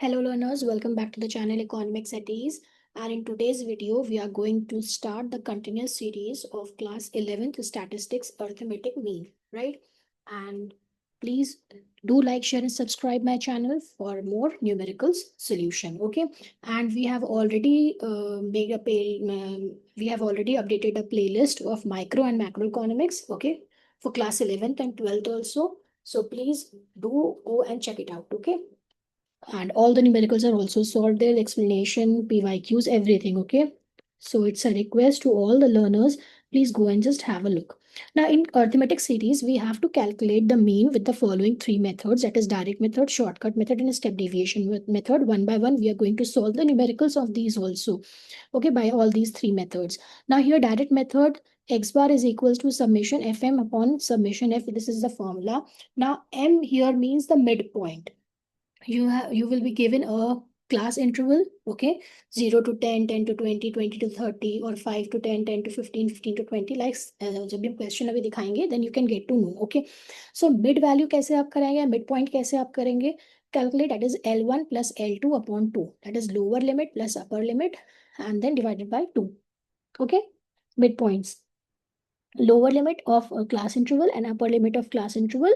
Hello learners, welcome back to the channel Economics at Ease. And in today's video, we are going to start the continuous series of class 11th Statistics Arithmetic Mean, right? And please do like, share and subscribe my channel for more numericals solution, okay? And we have already we have already updated a playlist of micro and macroeconomics, okay? For class 11th and 12th also. So please do go and check it out, okay? And all the numericals are also solved there, explanation, PYQs, everything, okay? So it's a request to all the learners, please go and just have a look. Now in arithmetic series, we have to calculate the mean with the following three methods, that is direct method, shortcut method, and step deviation method. One by one, we are going to solve the numericals of these also, okay, by all these three methods. Now here direct method, x bar is equals to summation fm upon summation f. This is the formula. Now m here means the midpoint. You will be given a class interval, okay, 0 to 10, 10 to 20, 20 to 30, or 5 to 10, 10 to 15, 15 to 20, like जब भी हम question अभी दिखाएंगे, then you can get to know, okay? So mid value कैसे आप कराएंगे, mid point कैसे आप करेंगे? Calculate, that is L1 plus L2 upon 2, that is lower limit plus upper limit, and then divided by 2, okay? Midpoints, lower limit of a class interval and upper limit of class interval.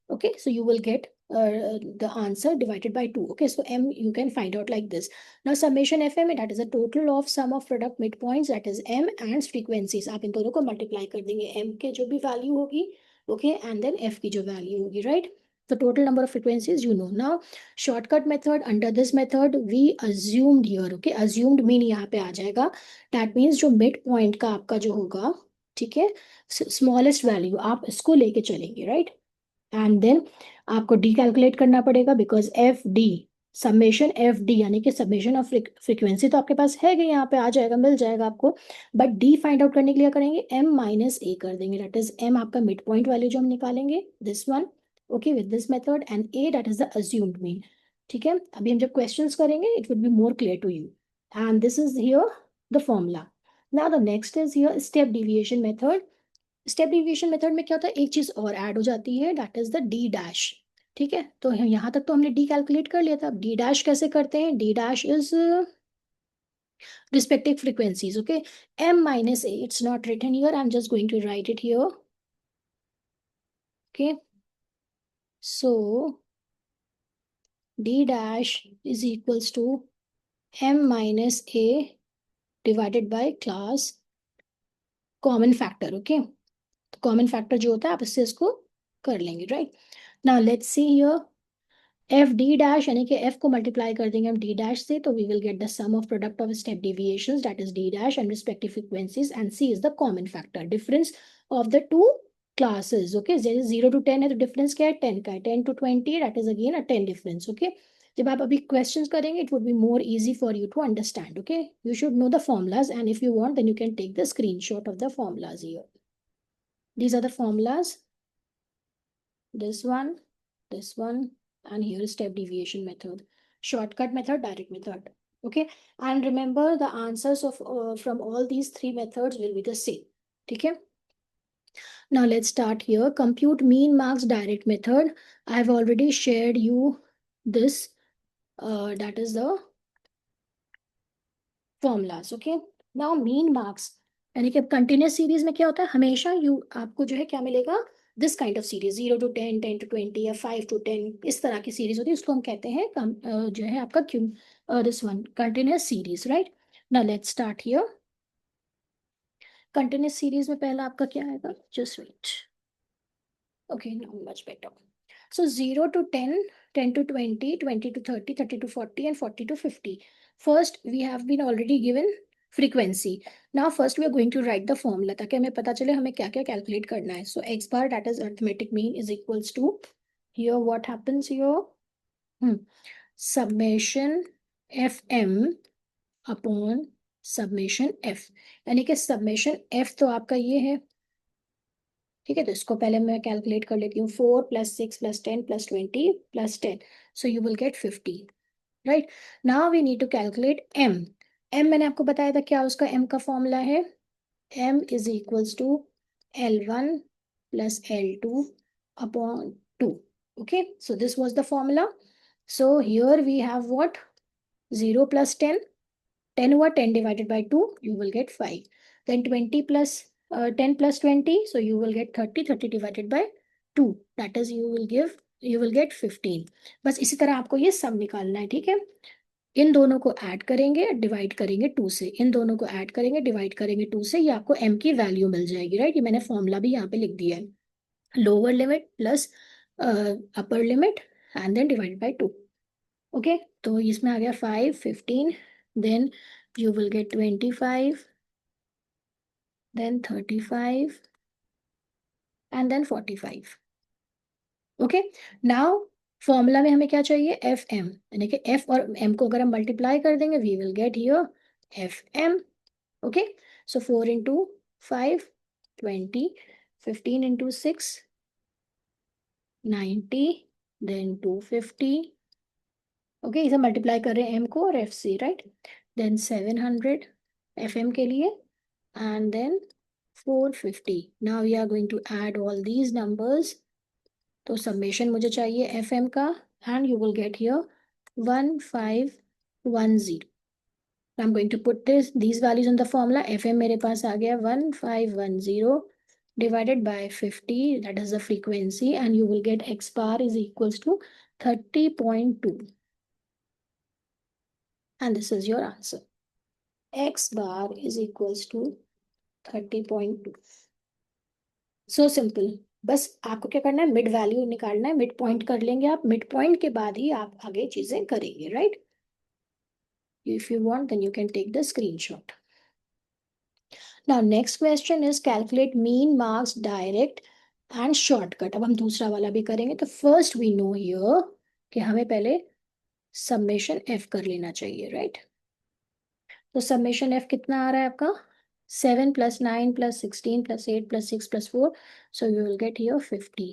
Okay, so you will get the answer divided by 2. Okay, so m you can find out like this. Now summation fm, that is a total of sum of product midpoints, that is m, and frequencies. आप इन दोनों को multiply कर देंगे, m के जो भी value होगी, okay, and then f की जो value होगी, right? The total number of frequencies you know. Now shortcut method, under this method we assumed here, okay, assumed mean यहाँ पे आ जाएगा. That means जो midpoint का आपका जो होगा, ठीक है, smallest value आप इसको लेके चलेंगे, right? एंड देन आपको डी कैलकुलेट करना पड़ेगा, because F D, summation F D यानी कि समेशन ऑफ फ्रीक्वेंसी तो आपके पास है कि यहाँ पे आ जाएगा, मिल जाएगा आपको, बट डी फाइंड आउट करने के लिए करेंगे एम माइनस ए कर देंगे, दैट इज एम आपका मिड पॉइंट वैल्यू जो हम निकालेंगे, this one, okay, with this method, and uh that is the assumed mean. ठीक है, अभी हम जब क्वेश्चंस करेंगे it will be more clear to you. And this is here the formula. Now the next is here step deviation method. Step deviation method में क्या होता है, एक चीज और ऐड हो जाती है, that is the D dash. ठीक है, तो यहाँ तक तो हमने डी कैलकुलेट कर लिया था. डी डैश कैसे करते हैं? D dash is respective frequencies, okay? M minus A, it's not written here, I'm just going to write it here, okay? So D dash is equals to M minus A divided by class common factor, okay? तो common factor जो होता है आप इससे इसको कर लेंगे, right? Now let's see here F D dash, यानी कि एफ को मल्टीप्लाई कर देंगे हम डी डैश से, तो we will get the sum of product of step deviations, that is D dash, and respective frequencies, and C is the common factor, difference of the two classes, okay? जैसे 0 to 10 है तो difference क्या है? 10 का है. 10 to 20, that is again a 10 difference, okay? जब आप अभी क्वेश्चंस करेंगे it would be more easy for you to understand, okay? You should know the formulas, and if you want then you can take the screenshot of the formulas here. These are the formulas, this one, and here is step deviation method, shortcut method, direct method, okay? And remember the answers of from all these three methods will be the same, okay? Now let's start here. Compute mean marks direct method. I have already shared you this, that is the formulas, okay? Now mean marks, यानी कि continuous series में क्या होता है, हमेशा आपको जो है क्या मिलेगा, this kind of series, 0 to 10, 10 to 20 या 5 to 10, इस तरह की सीरीज होती है, उसको हम कहते हैं जो है आपका this one continuous series, right? Now let's start here. Continuous series में पहला आपका क्या आएगा, just wait, okay, now much better. So 0 to 10, 10 to 20, 20 to 30, 30 to 40, and 40 to 50. First, we have been already given frequency. Now, first we are going to write the formula ताकि हमें पता चले हमें क्या क्या calculate करना है. So x bar, that is arithmetic mean, is equals to, here what happens here? Summation fm upon summation f. यानी कि summation f तो आपका ये है, ठीक है? तो इसको पहले मैं कैलकुलेट कर लेती हूँ. 4 + 6 + 10 + 20 + 10, so you will get 50, right? Now we need to calculate m. m मैंने आपको बताया था क्या उसका m का फॉर्मूला है, m is equals to L1 + L2 upon 2, okay? So this was the formula. So here we have what? 0 plus 10. 10 हुआ, 10 divided by 2, you will get 5. Then 20 plus 10 plus 20, so you will get 30. 30 divided by 2, that is you will get 15. बस इसी तरह आपको ये सम निकालना है, ठीक है? इन दोनों को ऐड करेंगे, डिवाइड करेंगे 2 से, इन दोनों को ऐड करेंगे, डिवाइड करेंगे 2 से, ये आपको m की वैल्यू मिल जाएगी, राइट? ये मैंने फॉर्मूला भी यहाँ पे लिख दिया है, lower limit plus upper limit and then divide by 2. Okay, तो इसमें आ गया 5, 15, then you will get 25, then 35, and then 45. Okay, now formula में हमें क्या चाहिए? एफ एम, यानी कि एफ और एम को अगर हम मल्टीप्लाई कर देंगे, we will get here F M. Okay, so 4 into 5, 20, 15 into 6, 90, then 250. Okay, इसे मल्टीप्लाई कर रहे हैं एम को और एफ से, राइट? देन 700 एफ एम के लिए, and then 450. Now we are going to add all these numbers. तो summation मुझे चाहिए FM का, and you will get here 1510. I'm going to put these values in the formula. FM मेरे पास आ गया 1510 divided by 50, that is the frequency, and you will get X bar is equals to 30.2. And this is your answer. X bar is equals to 30.2. So simple. बस आपको क्या करना है? Mid value निकालना है, mid point कर लेंगे आप, मिड पॉइंट के बाद ही आप आगे चीजें करेंगे, right? If you want then you can take the screenshot. Now next question is calculate mean, marks, direct and shortcut. अब हम दूसरा वाला भी करेंगे. तो फर्स्ट वी नो हियर कि हमें पहले समेशन एफ कर लेना चाहिए, राइट? तो समेशन एफ कितना आ रहा है आपका? 7 plus 9 plus 16 plus 8 plus 6 plus 4, so you will get here 50.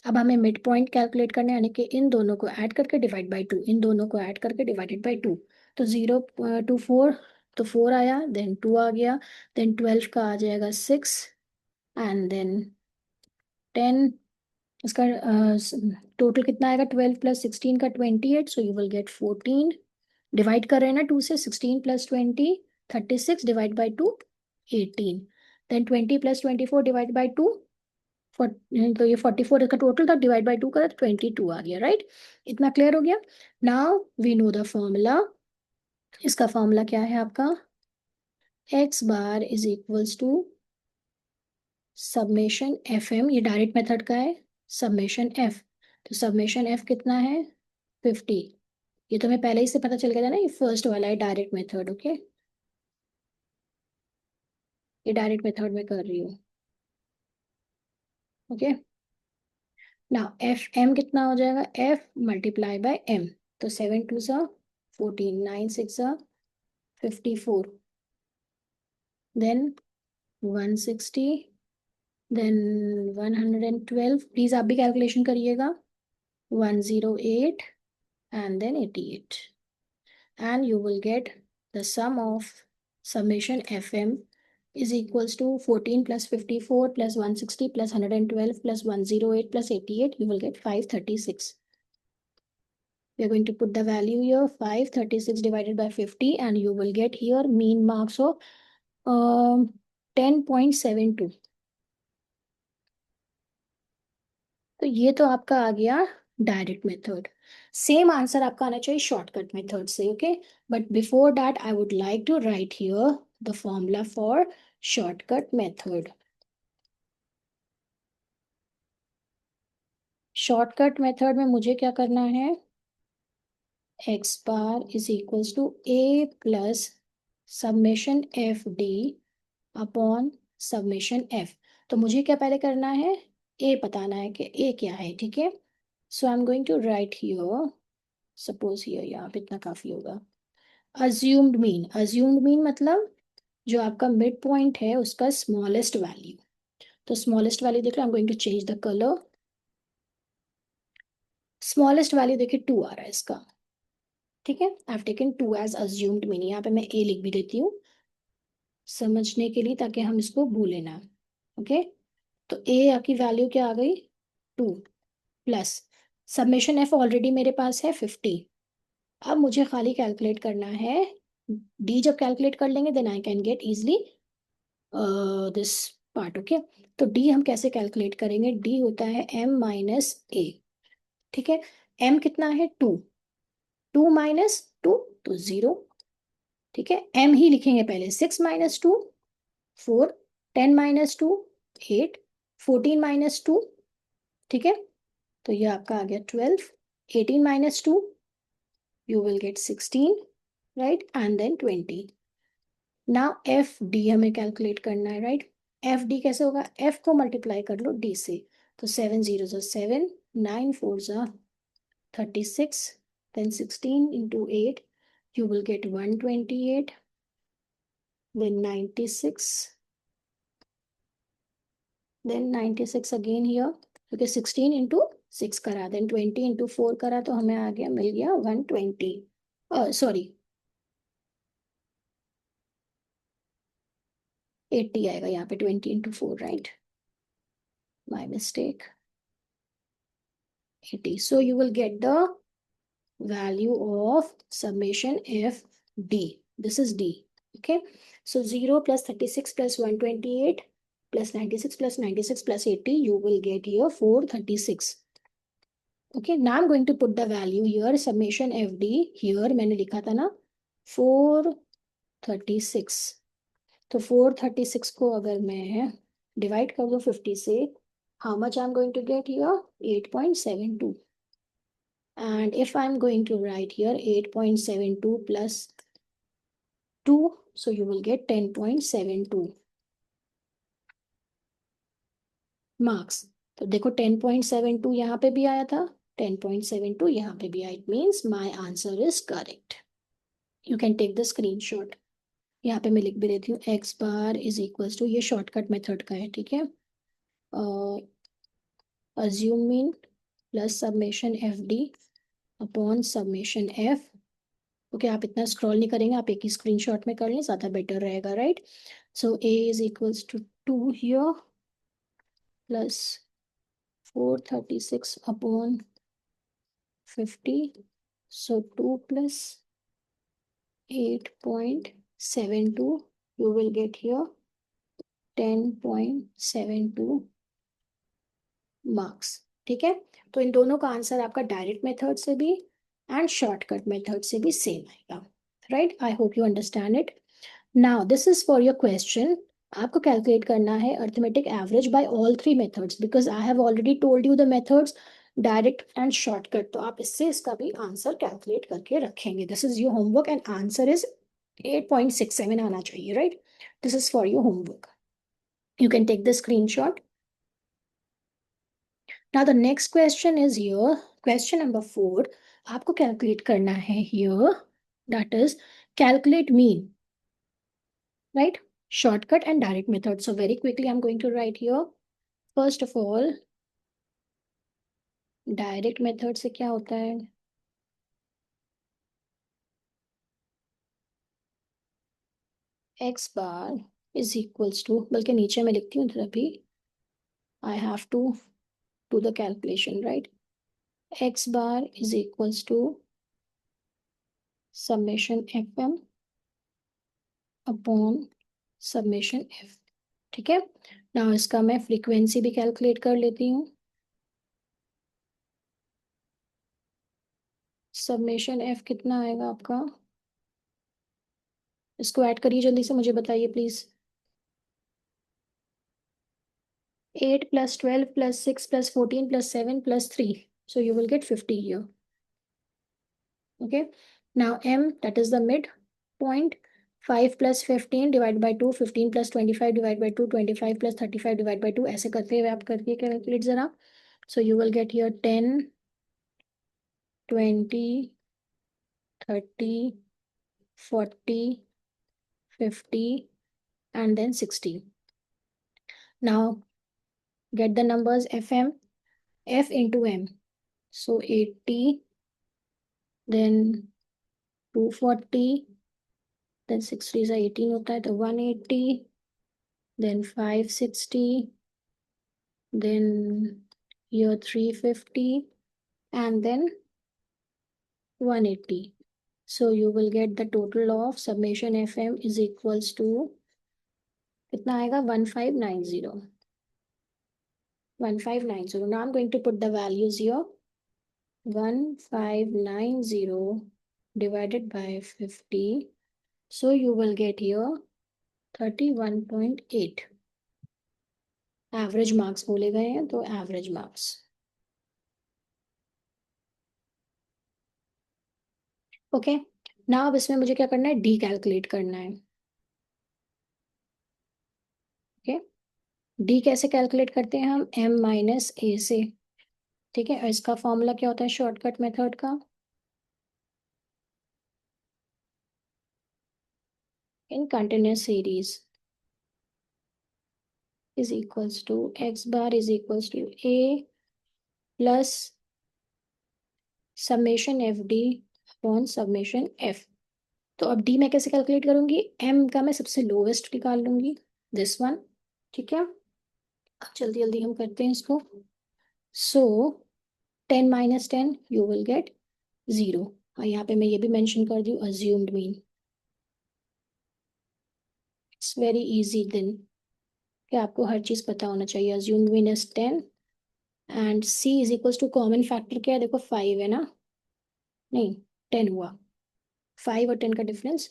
अब हमें मिड पॉइंट कैलकुलेट करना है, यानी कि इन दोनों को ऐड करके डिवाइड बाई 2, इन दोनों को ऐड करके डिवाइडेड बाई 2. तो 0 to 4, तो 4 आया, देन 2 आ गया, देन 12 का आ जाएगा 6, एंड देन 10. इसका टोटल कितना आएगा? 12 प्लस 16 का 28, so you will get 14. Divide कर रहे हैं ना 2 से, 16 plus 20, 36, divide by 2, 18. Then 20 plus 24 divide by 2, तो ये 44 का टोटल था, डिवाइड बाई 2 करा तो 22 आ गया, राइट? इतना क्लियर हो गया? Now we know the formula. इसका फॉर्मूला क्या है आपका? X bar is equals to summation F M, ये डायरेक्ट मेथड का है, सबमेशन एफ. तो सबमेशन एफ कितना है? 50. ये तो हमें पहले ही से पता चल गया था ना, ये फर्स्ट वाला है डायरेक्ट मेथड. ओके, ये डायरेक्ट मेथड में कर रही हूँ. ओके, नाउ एफ एम कितना हो जाएगा? F multiply by M. तो 7 2 सा 14, 9 6 सा 54, then 160, then 112. प्लीज आप भी कैलकुलेशन करिएगा. 108 and then 88, and you will get the sum of summation fm is equals to 14 plus 54 plus 160 plus 112 plus 108 plus 88. You will get 536. We are going to put the value here, 536 divided by 50, and you will get here mean marks of 10.72. तो ये तो आपका आ गया direct method. Same answer आपका आना चाहिए shortcut method से. Okay, but before that I would like to write here the formula for shortcut method. Shortcut method में मुझे क्या करना है? X bar is equals to A plus summation F D upon summation F. तो मुझे क्या पहले करना है? ए बताना है कि ए क्या है, ठीक है? So I am going to write here, suppose here, यहाँ पे इतना काफी होगा. अज्यूम्ड मीन, अज्यूम्ड मीन मतलब जो आपका मिड पॉइंट है उसका स्मॉलेस्ट वैल्यू. तो स्मॉलेस्ट वैल्यू देख लो, I am going to change the colour. Smallest value देखिए 2 आ रहा है इसका, ठीक है? I have taken 2 as assumed mean. यहाँ पे मैं ए लिख भी देती हूँ समझने के लिए, ताकि हम इसको भूले ना. ओके, तो ए की वैल्यू क्या आ गई? 2 प्लस समेशन एफ ऑलरेडी मेरे पास है 50। अब मुझे खाली कैलकुलेट करना है डी। जब कैलकुलेट कर लेंगे then I can get easily this part. Okay, तो डी हम कैसे कैलकुलेट करेंगे? डी होता है एम माइनस ए। ठीक है, एम कितना है? 2। 2 माइनस 2 तो 0। ठीक है, एम ही लिखेंगे पहले। 6 माइनस 2 4, 10 माइनस 2 8, 14 माइनस 2। ठीक है, तो ये आपका आ गया 12। 18 minus 2 you will get 16, right? And then 20. now F D हमें कैलकुलेट करना है, राइट? एफ डी कैसे होगा? एफ को मल्टीप्लाई कर लो डी से। तो 7 0 7, 9 4 36, then 16 into 8 you will get 128, then 96, then 96 again here क्योंकि 16 into 6 करा, then 20 into 4 करा, तो हमें आ गया, मिल गया 120। सॉरी 80 आएगा यहाँ पे, 20 into 4, right? My mistake. 80. So you will get the value of summation f d. This is d. Okay. So 0 plus 36 plus 128 plus 96 plus 96 plus 80, you will get here 436. Okay. Now I'm going to put the value here. Summation f d here मैंने लिखा था ना 436. तो 436 को अगर मैं divide कर दूं 50 से, how much I'm going to get here? 8.72. And if I'm going to write here 8.72 plus 2, so you will get 10.72 marks. तो देखो 10.72 यहाँ पे भी आया था, 10.72 यहाँ पे भी आया। It means my answer is correct. You can take the screenshot. यहाँ पे मैं लिख भी देती हूँ, x bar is equals to, ये शॉर्टकट मेथड का है, ठीक है? assume mean plus summation fd upon summation f। Okay, आप इतना स्क्रॉल नहीं करेंगे, आप एक ही स्क्रीनशॉट में कर लें, ज़्यादा बेटर रहेगा, right? So A is equals to 2 here plus 436 upon 50। सो 2 प्लस 8.72 you will get here 10.72 marks. ठीक है, तो इन दोनों का आंसर आपका डायरेक्ट मेथड से भी एंड शॉर्टकट मेथड से भी सेम आएगा, right? I hope you understand it. Now this is for your question. आपको कैलकुलेट करना है arithmetic average by all three methods, because I have already told you the methods direct and shortcut. तो आप इससे इसका भी answer calculate करके रखेंगे। This is your homework and answer is 8.67 आना चाहिए, right? This is for your homework. You can take the screenshot. Now the next question is here, question number 4. आपको कैलकुलेट करना है here, that is calculate mean, right? Shortcut and direct method. So very quickly I'm going to write here. First of all, direct method से क्या होता है? X bar is equals to, बल्कि नीचे मैं लिखती हूँ तभी, I have to do the calculation, right? X bar is equals to summation fm upon summation f। ठीक है, ना इसका मैं फ्रीक्वेंसी भी कैलकुलेट कर लेती हूँ। समेशन एफ कितना आएगा आपका? इसको ऐड करिए, जल्दी से मुझे बताइए please. 8 plus 12 plus 6 plus 14 plus 7 plus 3, so you will get 50 here. Okay, now m, that is the mid point. 5 plus 15 divided by 2, 15 plus 25 divided by 2, 25 plus 35 divided by 2, ऐसे करते हुए आप करके कैलकुलेट जरा। so you will get here 10, 20, 30, 40, 50 and then 60. Now get the numbers fm, f into m. So 80, then 240, then 6 3 is 18 होता है, तो 180, then 560, then here 350 and then 180. So you will get the total of summation FM is equals to कितना आएगा 1590. 1590. Now I'm going to put the values here. 1590 divided by 50. So you will get here 31.8. Average marks बोले गए हैं तो average marks. Okay now अब इसमें मुझे क्या करना है डी कैलकुलेट करना है. ओके डी कैसे कैलकुलेट करते हैं हम m माइनस ए से. ठीक है और इसका फॉर्मूला क्या होता है शॉर्टकट मेथड का in continuous series is equals to x bar is equals to a plus summation F D upon summation f. तो अब डी मैं कैसे कैलकुलेट करूंगी m का मैं सबसे लोवेस्ट निकाल लूंगी दिस वन. ठीक है अब जल्दी जल्दी हम करते हैं इसको. सो 10 माइनस 10 यू विल गेट 0. और यहाँ पे मैं ये भी मेंशन कर दूँ assumed mean. It's very easy then कि आपको हर चीज पता होना चाहिए. Assumed mean is 10 and c is equals to common factor क्या है देखो 5 है ना. नहीं 10 हुआ 5 और 10 का डिफरेंस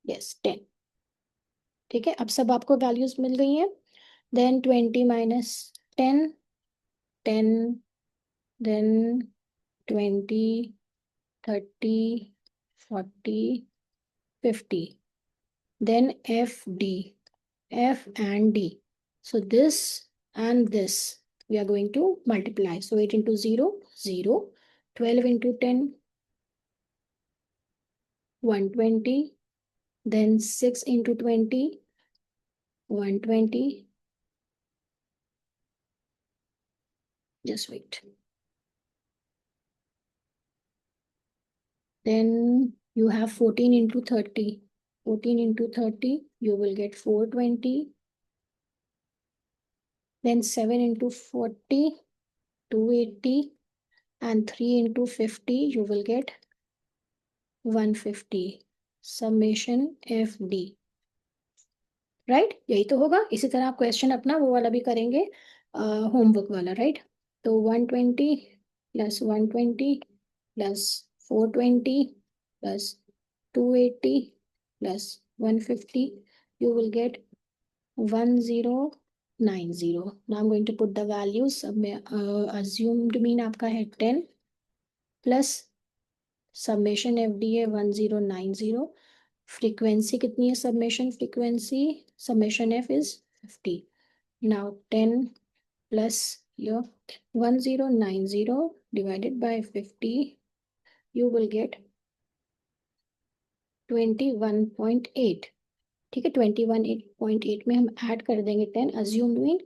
यस 10. ठीक है अब सब आपको वैल्यूज मिल गई हैं. Then 20 minus 10 10 then 20 30 40 50 then FD F and D. So this and this we are going to multiply. So 8 into 0 0 12 into 10 120 then 6 into 20 120. Just wait. Then you have 14 into 30. 14 into 30, you will get 420. Then 7 into 40, 280. And 3 into 50, you will get 150. Summation FD. Right यही तो होगा. इसी तरह आप question अपना वो वाला भी करेंगे होमवर्क वाला राइट. तो 120 plus 120 plus 420 plus 280 plus 150 you will get 1090. Now I'm going to put the values. अब मैं assumed mean आपका है 10 plus summation FD है 1090. फ्रीक्वेंसी कितनी है summation frequency summation F is 50. Now 10 plus your 1090 divided by 50 you will get 21.8. ठीक है 21.8 में हम ऐड कर देंगे 10 assumed mean.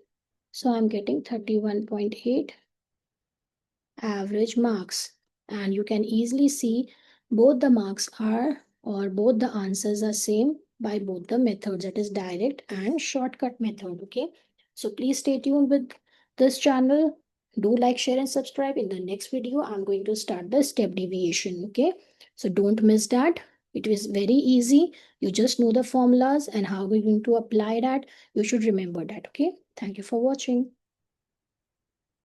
So I'm getting 31.8 average marks. And you can easily see both the marks are or both the answers are same by both the methods, that is direct and shortcut method. Okay, so please stay tuned with this channel. Do like, share and subscribe. In the next video I'm going to start the step deviation. Okay, so don't miss that. It is very easy. You just know the formulas and how we're going to apply that. You should remember that. Okay, thank you for watching.